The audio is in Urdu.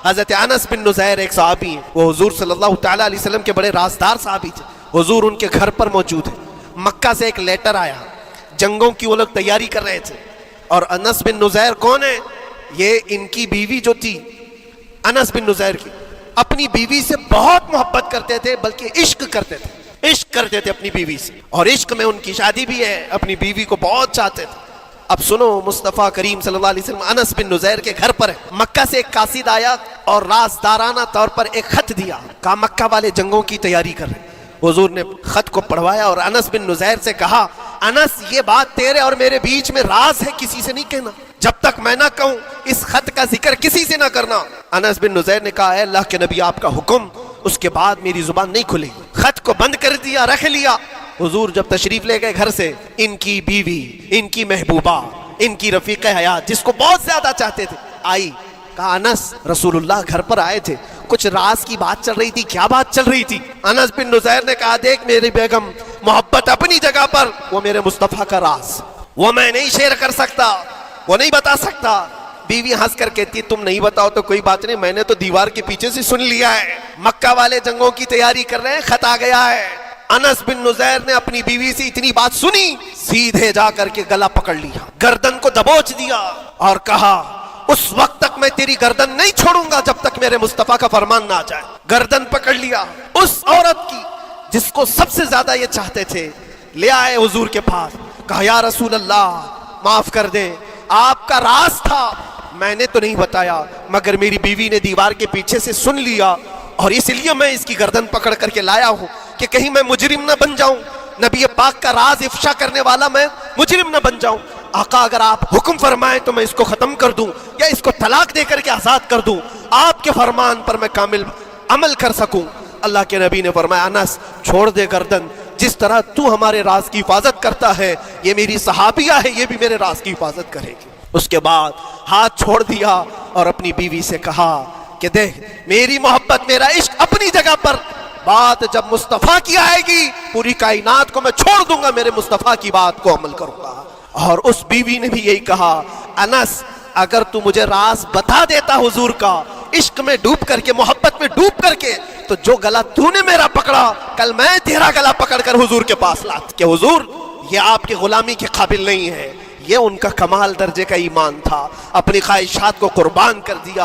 حضرت انس بن نزیر ایک صحابی ہیں، وہ حضور صلی اللہ تعالیٰ علیہ وسلم کے بڑے رازدار صحابی تھے. حضور ان کے گھر پر موجود ہیں. مکہ سے ایک لیٹر آیا، جنگوں کی وہ لوگ تیاری کر رہے تھے. اور انس بن نزیر کون ہے؟ یہ ان کی بیوی جو تھی انس بن نزیر کی، اپنی بیوی سے بہت محبت کرتے تھے، بلکہ عشق کرتے تھے اپنی بیوی سے، اور عشق میں ان کی شادی بھی ہے، اپنی بیوی کو بہت چاہتے تھے. اب سنو، مصطفیٰ کریم صلی اللہ علیہ وسلم انس بن نزیر کے گھر پر ہے. مکہ سے ایک قاصد آیا اور رازدارانہ طور پر ایک خط دیا، کہا مکہ والے جنگوں کی تیاری کر رہے. حضور نے خط کو پڑھوایا اور انس بن نزیر سے کہا، انس یہ بات تیرے اور میرے بیچ میں راز ہے، کسی سے نہیں کہنا، جب تک میں نہ کہوں اس خط کا ذکر کسی سے نہ کرنا. انس بن نزیر نے کہا، اے اللہ کے نبی آپ کا حکم. اس کے بعد میری زبان نہیں کھلی، خط کو بند کر دیا، رکھ لیا. حضور جب تشریف لے گئے گھر سے، ان کی بیوی، ان کی محبوبہ، ان کی رفیق حیات جس کو بہت زیادہ چاہتے تھے آئی. کہا انس، رسول اللہ گھر پر آئے تھے، کچھ راز کی بات چل رہی تھی، کیا بات چل رہی تھی؟ انس بن نزیر نے کہا، دیکھ میری بیگم، محبت اپنی جگہ پر، وہ میرے مصطفیٰ کا راز، وہ میں نہیں شیئر کر سکتا، وہ نہیں بتا سکتا. بیوی ہنس کر کہتی، تم نہیں بتاؤ تو کوئی بات نہیں، میں نے تو دیوار کے پیچھے سے سن لیا ہے، مکہ والے جنگوں کی تیاری کر رہے ہیں، خط آ گیا ہے. انس بن نزیر نے اپنی بیوی سے اتنی بات سنی، سیدھے جا کر کے گلا پکڑ لیا، گردن کو دبوچ دیا اور کہا، اس وقت تک میں تیری گردن نہیں چھوڑوں گا جب تک میرے مصطفیٰ کا فرمان نہ آ جائے. گردن پکڑ لیا اس عورت کی جس کو سب سے زیادہ یہ چاہتے تھے، لے آئے حضور کے پاس. کہا، یا رسول اللہ معاف کر دیں، آپ کا راز تھا، میں نے تو نہیں بتایا، مگر میری بیوی نے دیوار کے پیچھے سے سن لیا، اور اس لیے میں اس کی گردن پکڑ کر کے لایا ہوں کہ کہیں میں مجرم نہ بن جاؤں، نبی پاک کا راز افشا کرنے والا میں مجرم نہ بن جاؤں. آقا اگر آپ حکم فرمائیں تو میں اس کو ختم کر دوں یا اس کو طلاق دے کر کے آزاد کر دوں، آپ کے فرمان پر میں کامل عمل کر سکوں. اللہ کے نبی نے فرمایا، انس چھوڑ دے گردن، جس طرح تو ہمارے راز کی حفاظت کرتا ہے، یہ میری صحابیہ ہے، یہ بھی میرے راز کی حفاظت کرے گی. اس کے بعد ہاتھ چھوڑ دیا اور اپنی بیوی سے کہا کہ دیکھ میری محبت، میرا عشق اپنی جگہ پر، بات جب مصطفیٰ کی آئے گی پوری کائنات کو میں چھوڑ دوں گا، میرے مصطفیٰ کی بات کو عمل کروں گا. اور اس بیوی نے بھی یہی کہا، انس اگر تو مجھے راز بتا دیتا حضور کا، عشق میں ڈوب کر کے، محبت میں ڈوب کر کے، تو جو گلا تو نے میرا پکڑا، کل میں تیرا گلا پکڑ کر حضور کے پاس لاتا کہ حضور یہ آپ کی غلامی کے قابل نہیں ہے. یہ ان کا کمال درجے کا ایمان تھا، اپنی خواہشات کو قربان کر دیا.